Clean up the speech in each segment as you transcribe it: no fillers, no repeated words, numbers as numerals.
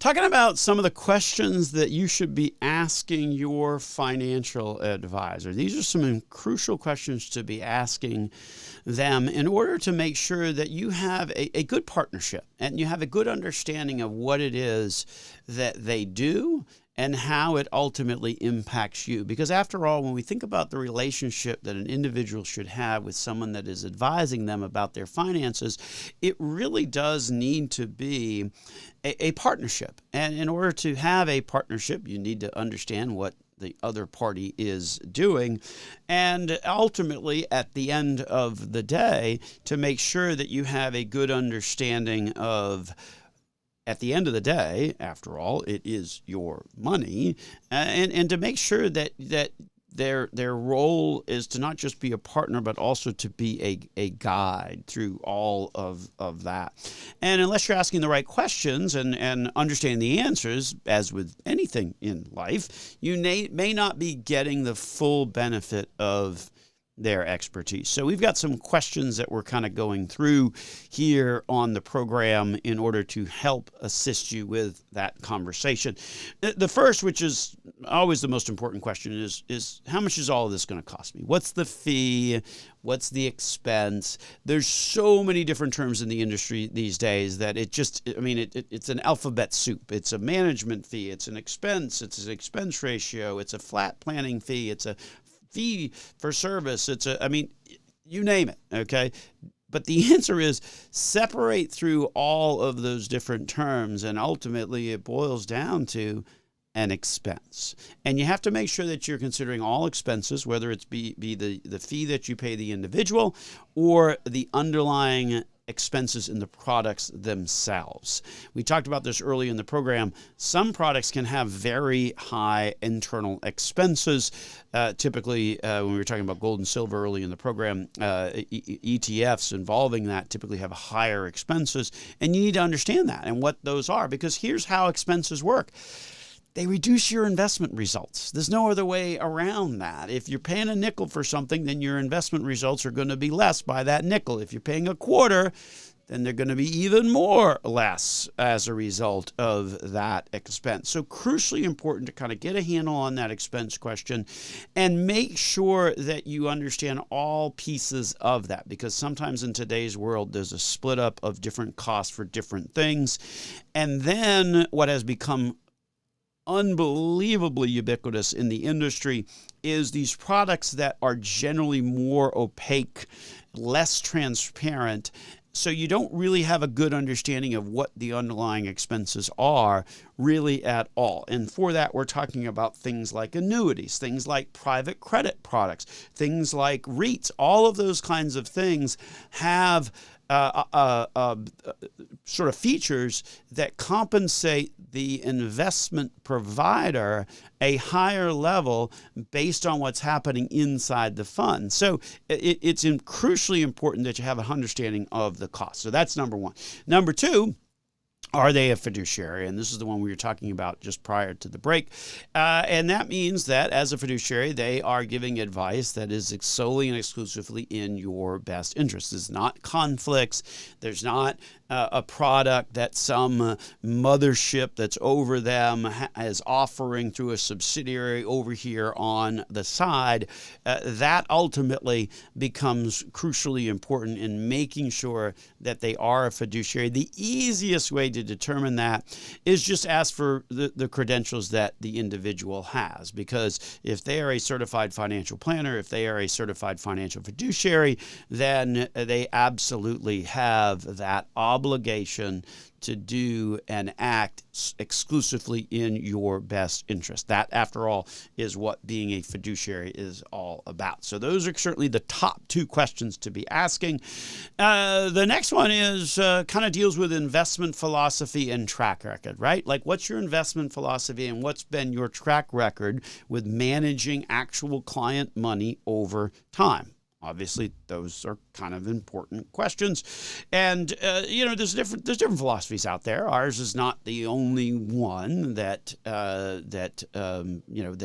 Talking about some of the questions that you should be asking your financial advisor. These are some crucial questions to be asking them in order to make sure that you have a good partnership and you have a good understanding of what it is that they do and how it ultimately impacts you. Because after all, when we think about the relationship that an individual should have with someone that is advising them about their finances, it really does need to be a partnership. And in order to have a partnership, you need to understand what the other party is doing, and ultimately at the end of the day, to make sure that you have a good understanding of, at the end of the day, after all, it is your money, and to make sure that their role is to not just be a partner, but also to be a guide through all of that. And unless you're asking the right questions and understanding the answers, as with anything in life, you may not be getting the full benefit of their expertise. So we've got some questions that we're kind of going through here on the program in order to help assist you with that conversation. The first, which is always the most important question, is how much is all of this going to cost me? What's the fee? What's the expense? There's so many different terms in the industry these days that it's an alphabet soup. It's a management fee. It's an expense. It's an expense ratio. It's a flat planning fee. It's a fee for service. You name it, okay? But the answer is separate through all of those different terms, and ultimately it boils down to an expense. And you have to make sure that you're considering all expenses, whether it's be the fee that you pay the individual or the underlying expenses in the products themselves. We talked about this early in the program. Some products can have very high internal expenses. Typically, when we were talking about gold and silver early in the program, ETFs involving that typically have higher expenses. And you need to understand that and what those are, because here's how expenses work. They reduce your investment results. There's no other way around that. If you're paying a nickel for something, then your investment results are going to be less by that nickel. If you're paying a quarter, then they're going to be even more less as a result of that expense. So crucially important to kind of get a handle on that expense question and make sure that you understand all pieces of that, because sometimes in today's world, there's a split up of different costs for different things. And then what has become unbelievably ubiquitous in the industry is these products that are generally more opaque, less transparent, so you don't really have a good understanding of what the underlying expenses are really at all. And for that, we're talking about things like annuities, things like private credit products, things like REITs. All of those kinds of things have sort of features that compensate the investment provider a higher level based on what's happening inside the fund. So it's crucially important that you have an understanding of the cost. So that's number one. Number two, are they a fiduciary? And this is the one we were talking about just prior to the break. And that means that as a fiduciary, they are giving advice that is solely and exclusively in your best interest. There's not conflicts. There's not a product that some mothership that's over them is offering through a subsidiary over here on the side. That ultimately becomes crucially important in making sure that they are a fiduciary. The easiest way to determine that is just ask for the credentials that the individual has, because if they are a certified financial planner, if they are a certified financial fiduciary, then they absolutely have that obligation to do and act exclusively in your best interest. That, after all, is what being a fiduciary is all about. So those are certainly the top two questions to be asking. The next one is kind of deals with investment philosophy and track record, right? Like, what's your investment philosophy and what's been your track record with managing actual client money over time? Obviously, those are kind of important questions, and there's different philosophies out there. Ours is not the only one that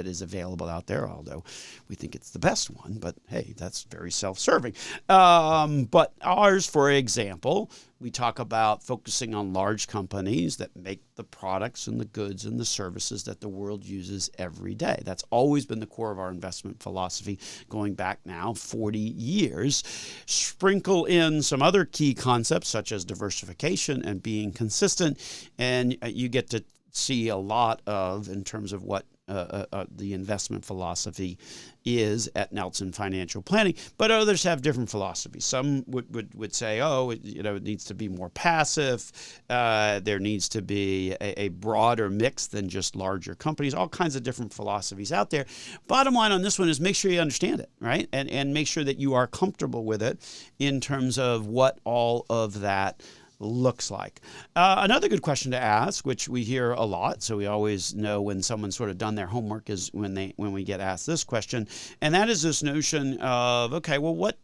is available out there. Although we think it's the best one, but hey, that's very self-serving. But ours, for example, we talk about focusing on large companies that make the products and the goods and the services that the world uses every day. That's always been the core of our investment philosophy going back now 40 years. Sprinkle in some other key concepts such as diversification and being consistent, and you get to see a lot of in terms of what the investment philosophy is at Nelson Financial Planning, but others have different philosophies. Some would say, it needs to be more passive. There needs to be a broader mix than just larger companies. All kinds of different philosophies out there. Bottom line on this one is make sure you understand it, right? And make sure that you are comfortable with it in terms of what all of that looks like. Another good question to ask, which we hear a lot, so we always know when someone's sort of done their homework, is when we get asked this question, and that is this notion of, okay, well, what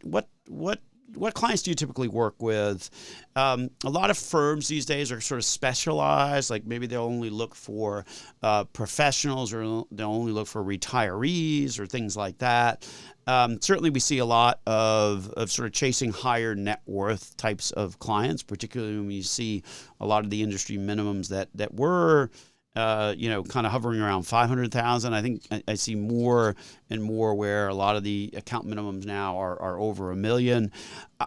clients do you typically work with? A lot of firms these days are sort of specialized, like maybe they'll only look for professionals, or they'll only look for retirees or things like that. Certainly we see a lot of sort of chasing higher net worth types of clients, particularly when you see a lot of the industry minimums that were kind of hovering around 500,000. I think I see more and more where a lot of the account minimums now are over $1 million.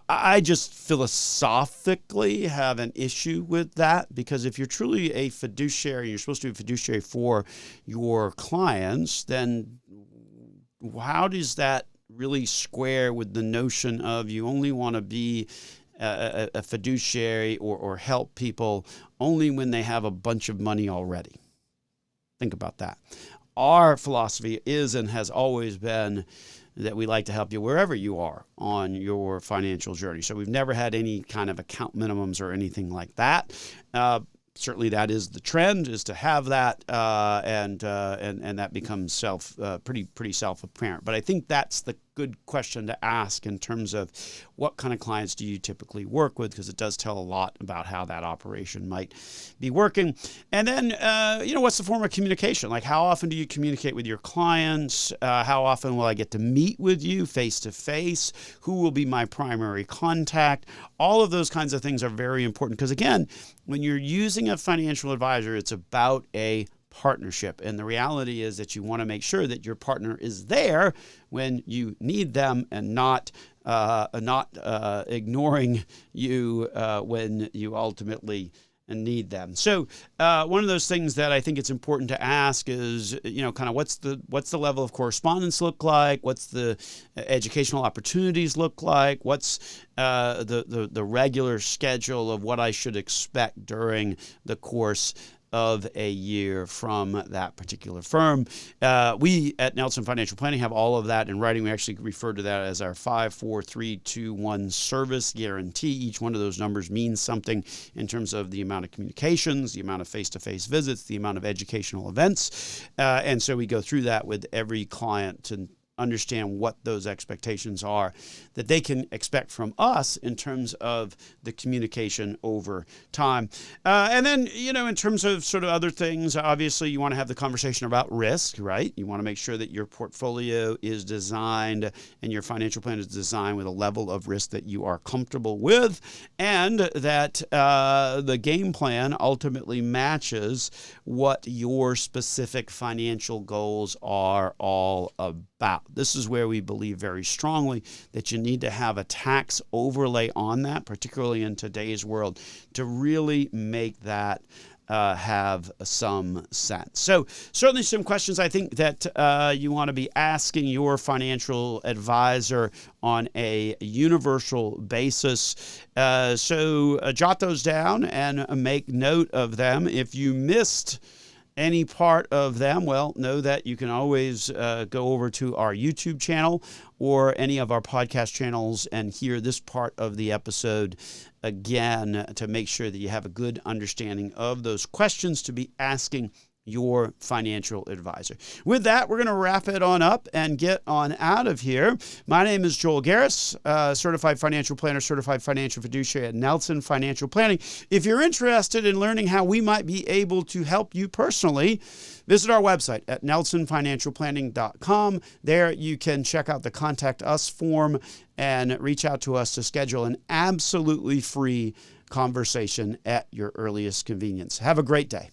I just philosophically have an issue with that, because if you're truly a fiduciary, you're supposed to be a fiduciary for your clients, then how does that really square with the notion of you only want to be a fiduciary or help people only when they have a bunch of money already? Think about that. Our philosophy is and has always been that we like to help you wherever you are on your financial journey. So we've never had any kind of account minimums or anything like that. Certainly that is the trend, is to have that, and that becomes pretty self-apparent. But I think that's the good question to ask in terms of what kind of clients do you typically work with, because it does tell a lot about how that operation might be working. And then, what's the form of communication? Like, how often do you communicate with your clients? How often will I get to meet with you face to face? Who will be my primary contact? All of those kinds of things are very important, because again, when you're using a financial advisor, it's about a partnership. And the reality is that you want to make sure that your partner is there when you need them, and not ignoring you when you ultimately need them. So one of those things that I think it's important to ask is, kind of what's the level of correspondence look like? What's the educational opportunities look like? What's the regular schedule of what I should expect during the course of a year from that particular firm? We at Nelson Financial Planning have all of that in writing. We actually refer to that as our 5, 4, 3, 2, 1 service guarantee. Each one of those numbers means something in terms of the amount of communications, the amount of face-to-face visits, the amount of educational events. And so we go through that with every client to understand what those expectations are that they can expect from us in terms of the communication over time. And then, in terms of sort of other things, obviously you want to have the conversation about risk, right? You want to make sure that your portfolio is designed and your financial plan is designed with a level of risk that you are comfortable with, and that the game plan ultimately matches what your specific financial goals are all about. This is where we believe very strongly that you need to have a tax overlay on that, particularly in today's world, to really make that have some sense. So certainly some questions I think that you want to be asking your financial advisor on a universal basis. So jot those down and make note of them. If you missed any part of them, well, know that you can always go over to our YouTube channel or any of our podcast channels and hear this part of the episode again to make sure that you have a good understanding of those questions to be asking your financial advisor. With that, we're going to wrap it on up and get on out of here. My name is Joel Garris, certified financial planner, certified financial fiduciary at Nelson Financial Planning. If you're interested in learning how we might be able to help you personally, visit our website at nelsonfinancialplanning.com. There you can check out the Contact Us form and reach out to us to schedule an absolutely free conversation at your earliest convenience. Have a great day.